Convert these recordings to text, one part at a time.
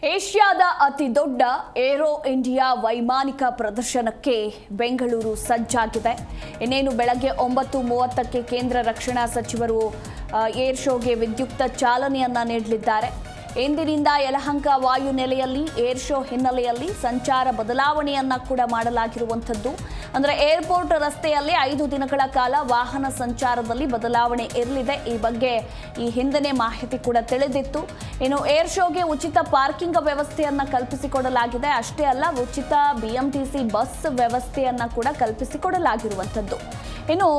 ಏಷ್ಯಾದ ಅತಿ ದೊಡ್ಡ ಏರೋ ಇಂಡಿಯಾ ವೈಮಾನಿಕ ಪ್ರದರ್ಶನಕ್ಕೆ ಬೆಂಗಳೂರು ಸಜ್ಜಾಗಿದೆ. ಇನ್ನೇನು ಬೆಳಗ್ಗೆ 9:30ಕ್ಕೆ ಕೇಂದ್ರ ರಕ್ಷಣಾ ಸಚಿವರು ಏರ್ ಶೋಗೆ ವಿದ್ಯುಕ್ತ ಚಾಲನೆಯನ್ನ ನೀಡಲಿದ್ದಾರೆ. ಇಂದಿನಿಂದ ಯಲಹಂಕ ವಾಯುನೆಲೆಯಲ್ಲಿ ಏರ್ ಶೋ ಹಿನ್ನೆಲೆಯಲ್ಲಿ ಸಂಚಾರ ಬದಲಾವಣೆಯನ್ನ ಕೂಡ ಮಾಡಲಾಗಿರುವಂಥದ್ದು. ಅಂದರೆ ಏರ್ಪೋರ್ಟ್ ರಸ್ತೆಯಲ್ಲಿ 5 ದಿನಗಳ ಕಾಲ ವಾಹನ ಸಂಚಾರದಲ್ಲಿ ಬದಲಾವಣೆ ಇರಲಿದೆ. ಈ ಬಗ್ಗೆ ಈ ಹಿಂದೆನೇ ಮಾಹಿತಿ ಕೂಡ ತಿಳಿದಿತ್ತು. ಇನ್ನು ಏರ್ ಶೋಗೆ ಉಚಿತ ಪಾರ್ಕಿಂಗ್ ವ್ಯವಸ್ಥೆಯನ್ನ ಕಲ್ಪಿಸಿಕೊಡಲಾಗಿದೆ. ಅಷ್ಟೇ ಅಲ್ಲ, ಉಚಿತ BMTC ಬಸ್ ವ್ಯವಸ್ಥೆಯನ್ನ ಕೂಡ ಕಲ್ಪಿಸಿಕೊಡಲಾಗಿರುವಂಥದ್ದು. ಇನ್ನು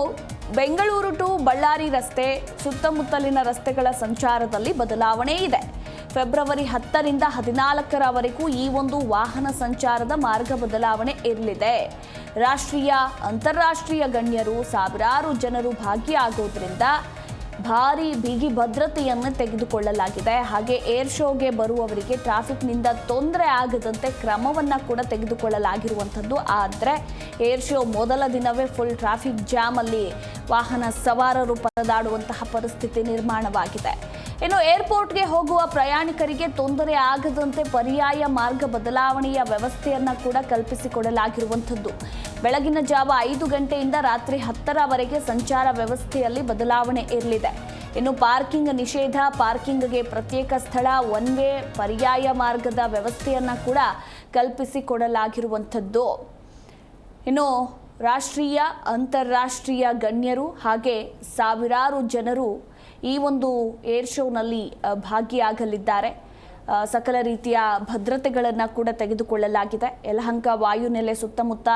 ಬೆಂಗಳೂರು ಟು ಬಳ್ಳಾರಿ ರಸ್ತೆ ಸುತ್ತಮುತ್ತಲಿನ ರಸ್ತೆಗಳ ಸಂಚಾರದಲ್ಲಿ ಬದಲಾವಣೆ ಇದೆ. ಫೆಬ್ರವರಿ 10ರಿಂದ 14ರವರೆಗೂ ಈ ಒಂದು ವಾಹನ ಸಂಚಾರದ ಮಾರ್ಗ ಬದಲಾವಣೆ ಇರಲಿದೆ. ರಾಷ್ಟ್ರೀಯ ಅಂತಾರಾಷ್ಟ್ರೀಯ ಗಣ್ಯರು ಸಾವಿರಾರು ಜನರು ಭಾಗಿಯಾಗೋದ್ರಿಂದ ಭಾರೀ ಬಿಗಿ ಭದ್ರತೆಯನ್ನು ತೆಗೆದುಕೊಳ್ಳಲಾಗಿದೆ. ಹಾಗೆ ಏರ್ ಶೋಗೆ ಬರುವವರಿಗೆ ಟ್ರಾಫಿಕ್ನಿಂದ ತೊಂದರೆ ಆಗದಂತೆ ಕ್ರಮವನ್ನು ಕೂಡ ತೆಗೆದುಕೊಳ್ಳಲಾಗಿರುವಂಥದ್ದು. ಆದರೆ ಏರ್ ಶೋ ಮೊದಲ ದಿನವೇ ಫುಲ್ ಟ್ರಾಫಿಕ್ ಜಾಮ್ ಅಲ್ಲಿ ವಾಹನ ಸವಾರರು ಪರದಾಡುವಂತಹ ಪರಿಸ್ಥಿತಿ ನಿರ್ಮಾಣವಾಗಿದೆ. ಇನ್ನು ಏರ್ಪೋರ್ಟ್ಗೆ ಹೋಗುವ ಪ್ರಯಾಣಿಕರಿಗೆ ತೊಂದರೆ ಆಗದಂತೆ ಪರ್ಯಾಯ ಮಾರ್ಗ ಬದಲಾವಣೆಯ ವ್ಯವಸ್ಥೆಯನ್ನ ಕೂಡ ಕಲ್ಪಿಸಿಕೊಡಲಾಗಿರುವಂಥದ್ದು. ಬೆಳಗಿನ ಜಾವ 5 ಗಂಟೆಯಿಂದ ರಾತ್ರಿ 10ರವರೆಗೆ ಸಂಚಾರ ವ್ಯವಸ್ಥೆಯಲ್ಲಿ ಬದಲಾವಣೆ ಇರಲಿದೆ. ಇನ್ನು ಪಾರ್ಕಿಂಗ್ ನಿಷೇಧ, ಪಾರ್ಕಿಂಗ್ಗೆ ಪ್ರತ್ಯೇಕ ಸ್ಥಳ, ಒನ್ ವೇ ಪರ್ಯಾಯ ಮಾರ್ಗದ ವ್ಯವಸ್ಥೆಯನ್ನ ಕೂಡ ಕಲ್ಪಿಸಿಕೊಡಲಾಗಿರುವಂಥದ್ದು. ಇನ್ನು ರಾಷ್ಟ್ರೀಯ ಅಂತಾರಾಷ್ಟ್ರೀಯ ಗಣ್ಯರು ಹಾಗೆ ಸಾವಿರಾರು ಜನರು ಈ ಒಂದು ಏರ್ ಶೋನಲ್ಲಿ ಭಾಗಿಯಾಗಲಿದ್ದಾರೆ. ಸಕಲ ರೀತಿಯ ಭದ್ರತೆಗಳನ್ನು ಕೂಡ ತೆಗೆದುಕೊಳ್ಳಲಾಗಿದೆ. ಯಲಹಂಕ ವಾಯುನೆಲೆ ಸುತ್ತಮುತ್ತ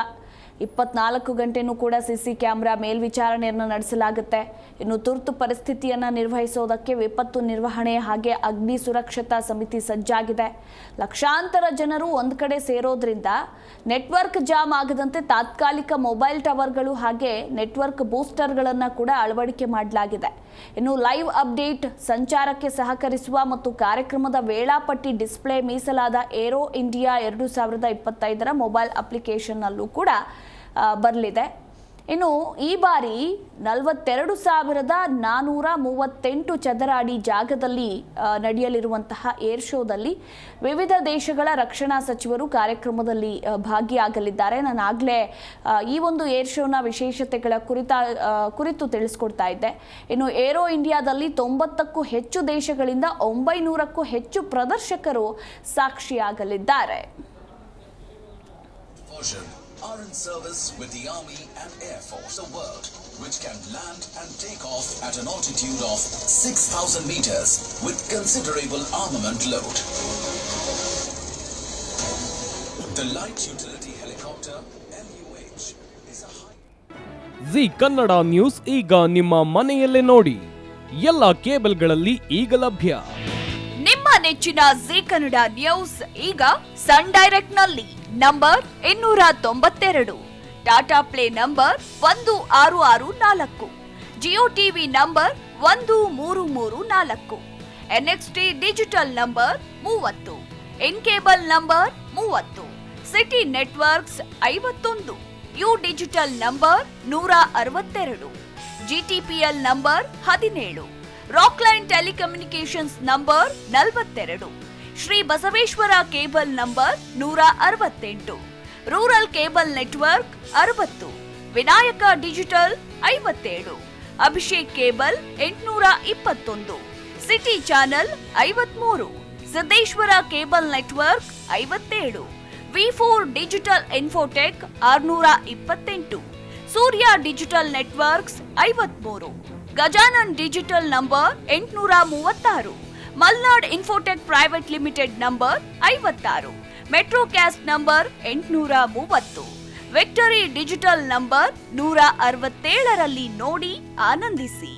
24 ಗಂಟೆನೂ ಕೂಡ CC ಕ್ಯಾಮೆರಾ ಮೇಲ್ವಿಚಾರಣೆಯನ್ನು ನಡೆಸಲಾಗುತ್ತೆ. ಇನ್ನು ತುರ್ತು ಪರಿಸ್ಥಿತಿಯನ್ನು ನಿರ್ವಹಿಸೋದಕ್ಕೆ ವಿಪತ್ತು ನಿರ್ವಹಣೆ ಹಾಗೆ ಅಗ್ನಿ ಸುರಕ್ಷತಾ ಸಮಿತಿ ಸಜ್ಜಾಗಿದೆ. ಲಕ್ಷಾಂತರ ಜನರು ಒಂದು ಕಡೆ ಸೇರೋದ್ರಿಂದ ನೆಟ್ವರ್ಕ್ ಜಾಮ್ ಆಗದಂತೆ ತಾತ್ಕಾಲಿಕ ಮೊಬೈಲ್ ಟವರ್ಗಳು ಹಾಗೆ ನೆಟ್ವರ್ಕ್ ಬೂಸ್ಟರ್ಗಳನ್ನು ಕೂಡ ಅಳವಡಿಕೆ ಮಾಡಲಾಗಿದೆ. ಇನ್ನು ಲೈವ್ ಅಪ್ಡೇಟ್, ಸಂಚಾರಕ್ಕೆ ಸಹಕರಿಸುವ ಮತ್ತು ಕಾರ್ಯಕ್ರಮದ ವೇಳಾಪಟ್ಟಿ ಡಿಸ್ಪ್ಲೇ ಮೀಸಲಾದ ಏರೋ ಇಂಡಿಯಾ 2025ರ ಮೊಬೈಲ್ ಅಪ್ಲಿಕೇಶನ್ನಲ್ಲೂ ಕೂಡ ಬರಲಿದೆ. ಇನ್ನು ಈ ಬಾರಿ 42,438 ಚದರ ಅಡಿ ಜಾಗದಲ್ಲಿ ನಡೆಯಲಿರುವಂತಹ ಏರ್ ಶೋದಲ್ಲಿ ವಿವಿಧ ದೇಶಗಳ ರಕ್ಷಣಾ ಸಚಿವರು ಕಾರ್ಯಕ್ರಮದಲ್ಲಿ ಭಾಗಿಯಾಗಲಿದ್ದಾರೆ. ನಾನು ಆಗಲೇ ಈ ಒಂದು ಏರ್ ಶೋನ ವಿಶೇಷತೆಗಳ ಕುರಿತು ತಿಳಿಸ್ಕೊಡ್ತಾ ಇದ್ದೆ. ಇನ್ನು ಏರೋ ಇಂಡಿಯಾದಲ್ಲಿ 90ಕ್ಕೂ ಹೆಚ್ಚು ದೇಶಗಳಿಂದ 900ಕ್ಕೂ ಹೆಚ್ಚು ಪ್ರದರ್ಶಕರು ಸಾಕ್ಷಿಯಾಗಲಿದ್ದಾರೆ. Are in service with the Army and Air Force, a world which can land and take off at an altitude of 6,000 meters with considerable armament load. The light utility helicopter LUH is a high. Zee Kannada News ಈಗ ನಿಮ್ಮ ಮನೆಯಲ್ಲೇ ನೋಡಿ. ಎಲ್ಲ ಕೇಬಲ್ಗಳಲ್ಲಿ ಈಗ ಲಭ್ಯ. ನಿಮ್ಮ ನೆಚ್ಚಿನ ಜೀ ಕನ್ನಡ ನ್ಯೂಸ್ ಈಗ ಸನ್ ಡೈರೆಕ್ಟ್ ನಲ್ಲಿ number 292, Tata play number 1664, Jio TV number 1334, NXT digital number 30, in cable number 30, city networks 51, U digital number 162, GTPL number 17, Rockline telecommunications number 42, Shri Basaveshwara cable number 168, rural cable network 60, Vinayaka digital 57, Abhishek cable 821, city channel 53, Siddeshwara cable network 57, V4 digital Infotech 628, Surya digital networks 53, Gajanan digital number 836, Malnad Infotech Private Limited number 56, Metrocast number 830, Victory Digital number 167ರಲ್ಲಿ ನೋಡಿ ಆನಂದಿಸಿ.